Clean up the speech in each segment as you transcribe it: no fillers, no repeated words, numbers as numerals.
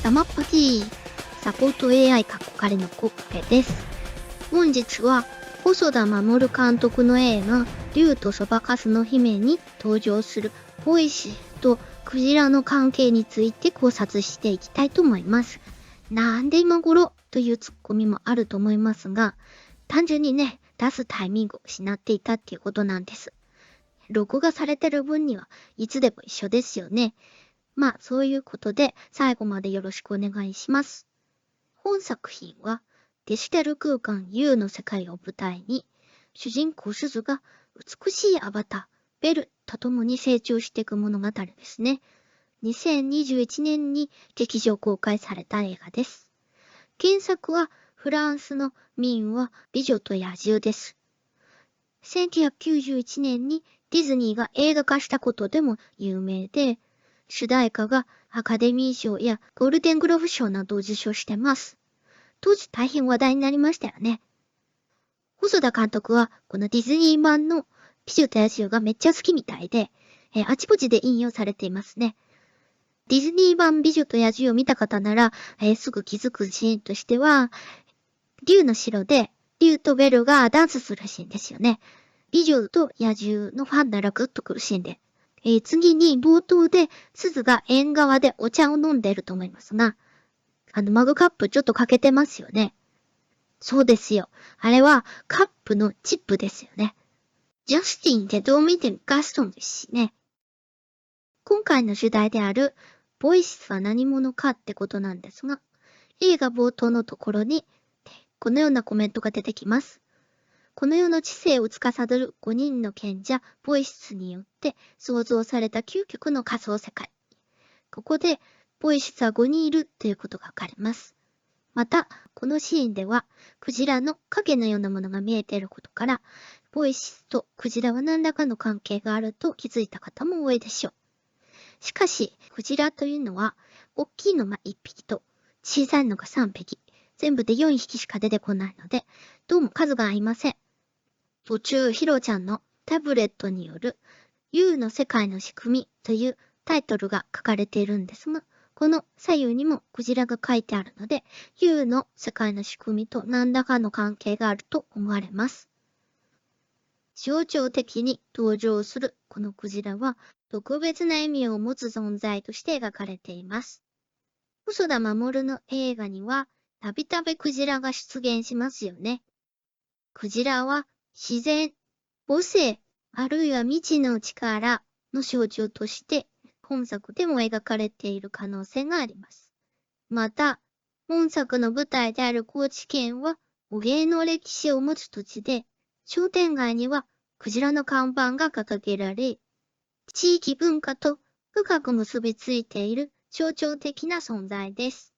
ダマッパティサポート AI カッコ仮のコッペです。本日は細田守監督の映画竜とそばかすの姫に登場するボイシとクジラの関係について考察していきたいと思います。なんで今頃というツッコミもあると思いますが、単純にね、出すタイミングを失っていたっていうことなんです。録画されてる分にはいつでも一緒ですよね。まあそういうことで最後までよろしくお願いします。本作品はデジタル空間 U の世界を舞台に主人公すずが美しいアバターベルと共に成長していく物語ですね。2021年に劇場公開された映画です。原作はフランスの民話美女と野獣です。1991年にディズニーが映画化したことでも有名で、主題歌がアカデミー賞やゴールデングローブ賞などを受賞してます。当時大変話題になりましたよね。細田監督はこのディズニー版の美女と野獣がめっちゃ好きみたいで、あちこちで引用されていますね。ディズニー版美女と野獣を見た方なら、すぐ気づくシーンとしては、竜の城で竜とベルがダンスするシーンですよね。美女と野獣のファンならグッとくるシーンで。次に冒頭で鈴が縁側でお茶を飲んでいると思いますが、マグカップちょっと欠けてますよね。そうですよ。あれはカップのチップですよね。ジャスティンってどう見てもガストンですしね。今回の主題であるボイスは何者かってことなんですが、映画冒頭のところにこのようなコメントが出てきます。この世の知性を司る5人の賢者、ボイスによって創造された究極の仮想世界。ここで、ボイスは5人いるということが書かれます。また、このシーンでは、クジラの影のようなものが見えていることから、ボイスとクジラは何らかの関係があると気づいた方も多いでしょう。しかし、クジラというのは、大きいのが1匹と、小さいのが3匹、全部で4匹しか出てこないので、どうも数が合いません。途中、ヒロちゃんのタブレットによる U の世界の仕組みというタイトルが書かれているんですが、この左右にもクジラが書いてあるので、U の世界の仕組みと何らかの関係があると思われます。象徴的に登場するこのクジラは特別な意味を持つ存在として描かれています。細田守の映画にはたびたびクジラが出現しますよね。クジラは自然、母性、あるいは未知の力の象徴として本作でも描かれている可能性があります。また、本作の舞台である高知県は捕鯨の歴史を持つ土地で、商店街にはクジラの看板が掲げられ、地域文化と深く結びついている象徴的な存在です。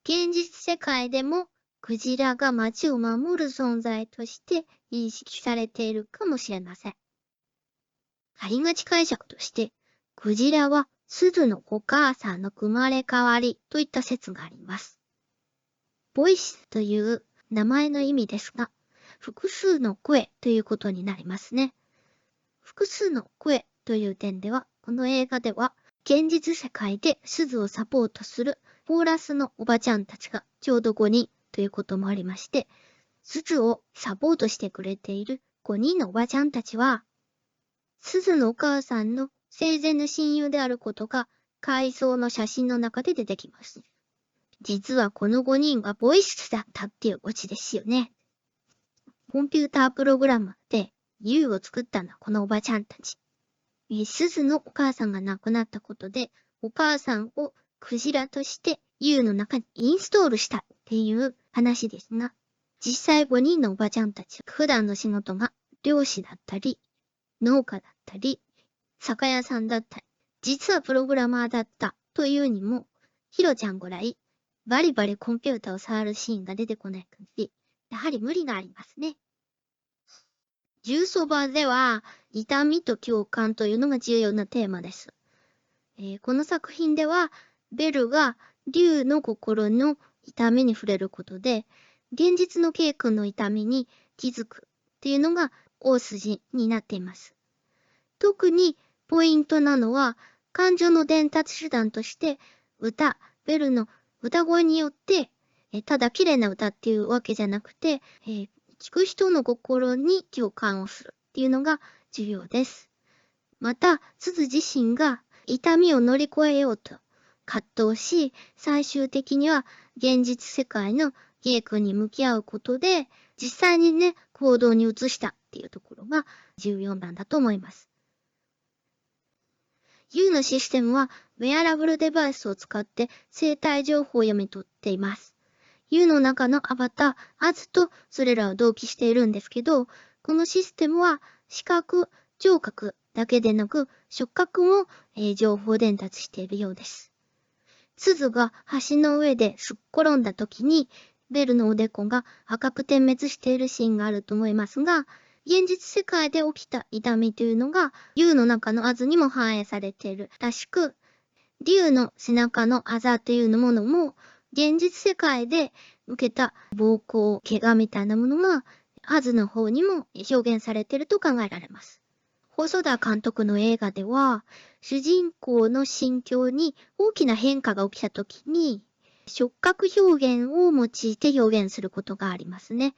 現実世界でもクジラが街を守る存在として認識されているかもしれません。ありがち解釈として、クジラは鈴のお母さんの生まれ変わりといった説があります。ボイスという名前の意味ですが、複数の声ということになりますね。複数の声という点では、この映画では現実世界で鈴をサポートするコーラスのおばちゃんたちがちょうど5人ということもありまして、鈴をサポートしてくれている5人のおばちゃんたちは、鈴のお母さんの生前の親友であることが回想の写真の中で出てきます。実はこの5人はボイスだったっていうオチですよね。コンピュータープログラムで U を作ったのはこのおばちゃんたち。鈴のお母さんが亡くなったことで、お母さんをクジラとして U の中にインストールしたっていう話ですが、実際5人のおばちゃんたち、普段の仕事が漁師だったり、農家だったり、酒屋さんだったり、実はプログラマーだったというにも、ヒロちゃんぐらいバリバリコンピュータを触るシーンが出てこない限り、やはり無理がありますね。重そばでは、痛みと共感というのが重要なテーマです。この作品では、ベルが竜の心の痛みに触れることで、現実の K 君の痛みに気づくっていうのが大筋になっています。特にポイントなのは、感情の伝達手段として歌、ベルの歌声によって、ただ綺麗な歌っていうわけじゃなくて、聞く人の心に共感をするっていうのが重要です。また、鈴自身が痛みを乗り越えようと葛藤し、最終的には現実世界のゲイ君に向き合うことで、実際にね、行動に移したっていうところが重要なんだと思います。U のシステムは、ウェアラブルデバイスを使って生体情報を読み取っています。U の中のアバター、アズとそれらを同期しているんですけど、このシステムは視覚、聴覚だけでなく、触覚も、情報伝達しているようです。鈴が橋の上ですっ転んだ時に、ベルのおでこが赤く点滅しているシーンがあると思いますが、現実世界で起きた痛みというのが、U の中のアズにも反映されているらしく、竜の背中のあざというものも、現実世界で受けた暴行、怪我みたいなものが、アズの方にも表現されていると考えられます。細田監督の映画では、主人公の心境に大きな変化が起きたときに、触覚表現を用いて表現することがありますね。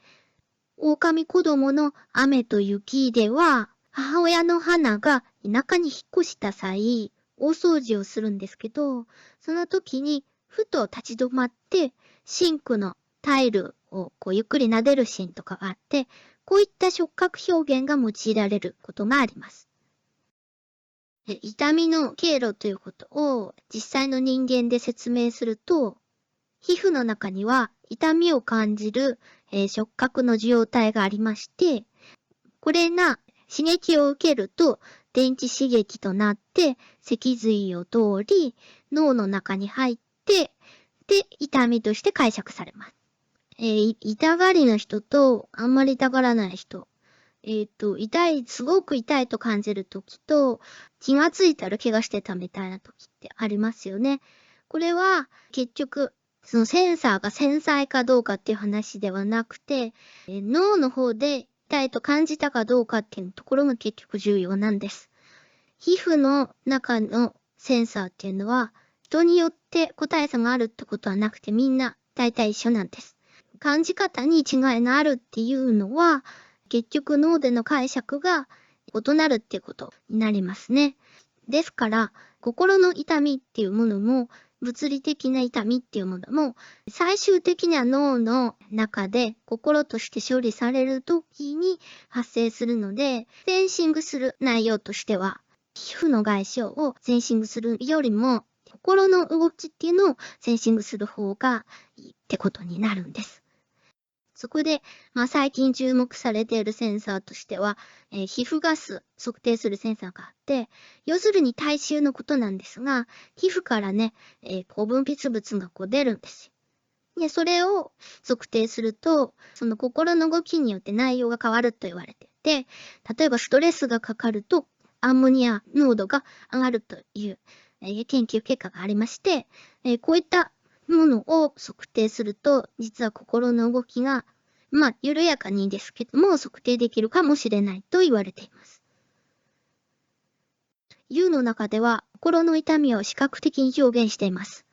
狼子供の雨と雪では、母親の花が田舎に引っ越した際、大掃除をするんですけど、その時にふと立ち止まって、シンクのタイルをゆっくり撫でるシーンとかがあって、こういった触覚表現が用いられることがあります。痛みの経路ということを実際の人間で説明すると、皮膚の中には痛みを感じる、触覚の受容体がありまして、これが刺激を受けると電池刺激となって脊髄を通り脳の中に入って、で、痛みとして解釈されます。痛がりの人とあんまり痛がらない人。すごく痛いと感じるときと、気がついたら怪我してたみたいなときってありますよね。これは結局、そのセンサーが繊細かどうかっていう話ではなくて、脳の方で痛いと感じたかどうかっていうところが結局重要なんです。皮膚の中のセンサーっていうのは、人によって個体差があるってことはなくてみんな大体一緒なんです。感じ方に違いがあるっていうのは、結局脳での解釈が異なるっていうことになりますね。ですから、心の痛みっていうものも、物理的な痛みっていうものも、最終的には脳の中で心として処理されるときに発生するので、センシングする内容としては、皮膚の外傷をセンシングするよりも、心の動きっていうのをセンシングする方がいいってことになるんです。そこで、最近注目されているセンサーとしては、皮膚ガス測定するセンサーがあって、要するに体臭のことなんですが、皮膚からね、高分泌物が出るんですよ。で、それを測定すると、その心の動きによって内容が変わると言われていて、例えばストレスがかかると、アンモニア濃度が上がるという、研究結果がありまして、こういったものを測定すると、実は心の動きが、緩やかにですけども、測定できるかもしれないと言われています。U の中では、心の痛みを視覚的に表現しています。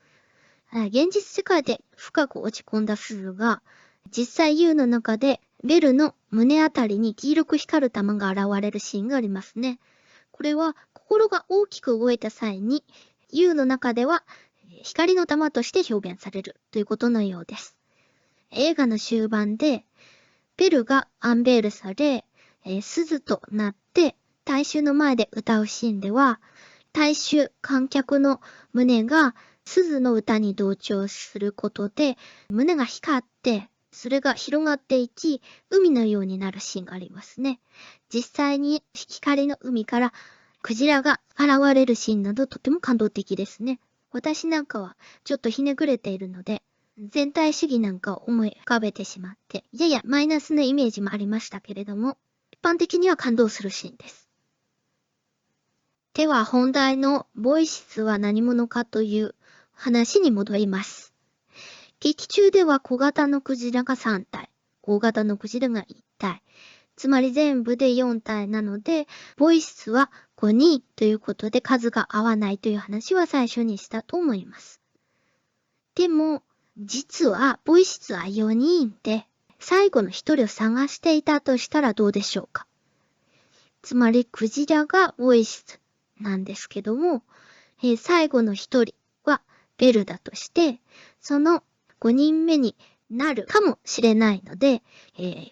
現実世界で深く落ち込んだ鈴が、実際 U の中でベルの胸あたりに黄色く光る玉が現れるシーンがありますね。これは心が大きく動いた際に、U の中では光の玉として表現されるということのようです。映画の終盤で、ベルがアンベールされ、鈴となって大衆の前で歌うシーンでは、大衆観客の胸が鈴の歌に同調することで、胸が光って、それが広がっていき、海のようになるシーンがありますね。実際に光の海からクジラが現れるシーンなどとても感動的ですね。私なんかはちょっとひねくれているので、全体主義なんかを思い浮かべてしまって、ややマイナスなイメージもありましたけれども、一般的には感動するシーンです。では本題のボイシスは何者かという話に戻ります。劇中では小型のクジラが3体、大型のクジラが1体、つまり全部で4体なので、ボイシスは5人ということで数が合わないという話は最初にしたと思います。でも、実はボイ室は4人で、最後の1人を探していたとしたらどうでしょうか。つまり、クジラがボイ室なんですけども、最後の1人はベルだとして、その5人目になるかもしれないので、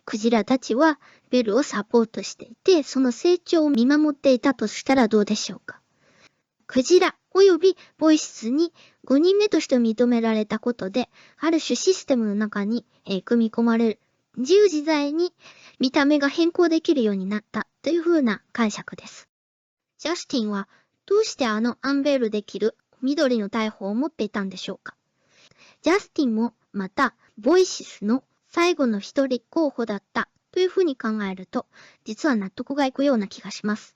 クジラたちはベルをサポートしていて、その成長を見守っていたとしたらどうでしょうか。クジラ及びボイ室に5人目として認められたことで、ある種システムの中に、組み込まれる。自由自在に見た目が変更できるようになったという風な解釈です。ジャスティンはどうしてアンベールできる緑の大砲を持っていたんでしょうか。ジャスティンもまたボイシスの最後の一人候補だったという風に考えると、実は納得がいくような気がします。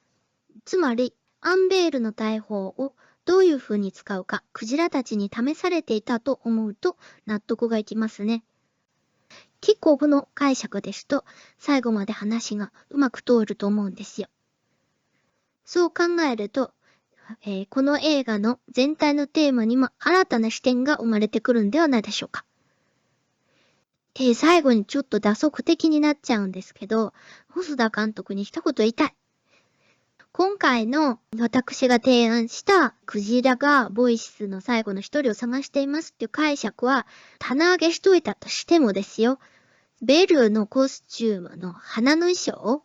つまり、アンベールの大砲をどういう風に使うか、クジラたちに試されていたと思うと納得がいきますね。キックオフの解釈ですと、最後まで話がうまく通ると思うんですよ。そう考えると、この映画の全体のテーマにも新たな視点が生まれてくるんではないでしょうか。最後にちょっと打足的になっちゃうんですけど、細田監督に一言言いたい。今回の私が提案したクジラがボイスの最後の一人を探していますっていう解釈は棚上げしといたとしてもですよ。ベルのコスチュームの花の衣装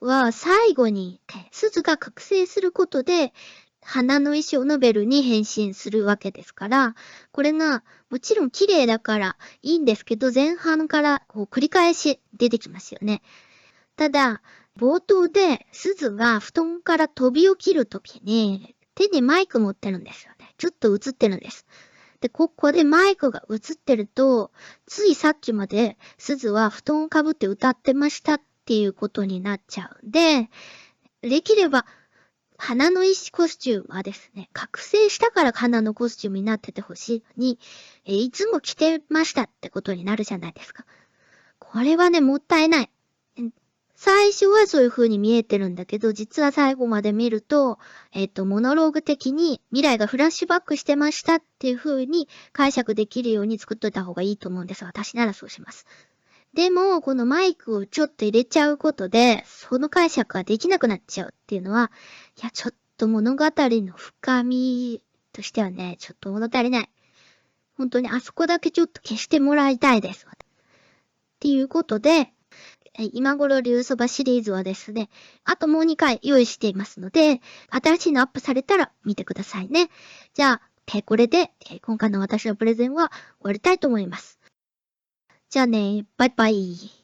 は最後に鈴が覚醒することで花の衣装のベルに変身するわけですから、これがもちろん綺麗だからいいんですけど、前半から繰り返し出てきますよね。ただ、冒頭で鈴が布団から飛び起きるときに手にマイク持ってるんですよね。ちょっと映ってるんです。で、ここでマイクが映ってると、ついさっきまで鈴は布団をかぶって歌ってましたっていうことになっちゃうんで、できれば花の石コスチュームはですね、覚醒したから花のコスチュームになっててほしいのに、いつも着てましたってことになるじゃないですか。これはね、もったいない。最初はそういう風に見えてるんだけど、実は最後まで見ると、モノローグ的に未来がフラッシュバックしてましたっていう風に解釈できるように作っといた方がいいと思うんです。私ならそうします。でも、このマイクをちょっと入れちゃうことで、その解釈ができなくなっちゃうっていうのは、いや、ちょっと物語の深みとしてはね、ちょっと物足りない。本当にあそこだけちょっと消してもらいたいです。っていうことで、今頃流そばシリーズはですね、あともう2回用意していますので、新しいのアップされたら見てくださいね。じゃあ、これで、今回の私のプレゼンは終わりたいと思います。じゃあね、バイバイ。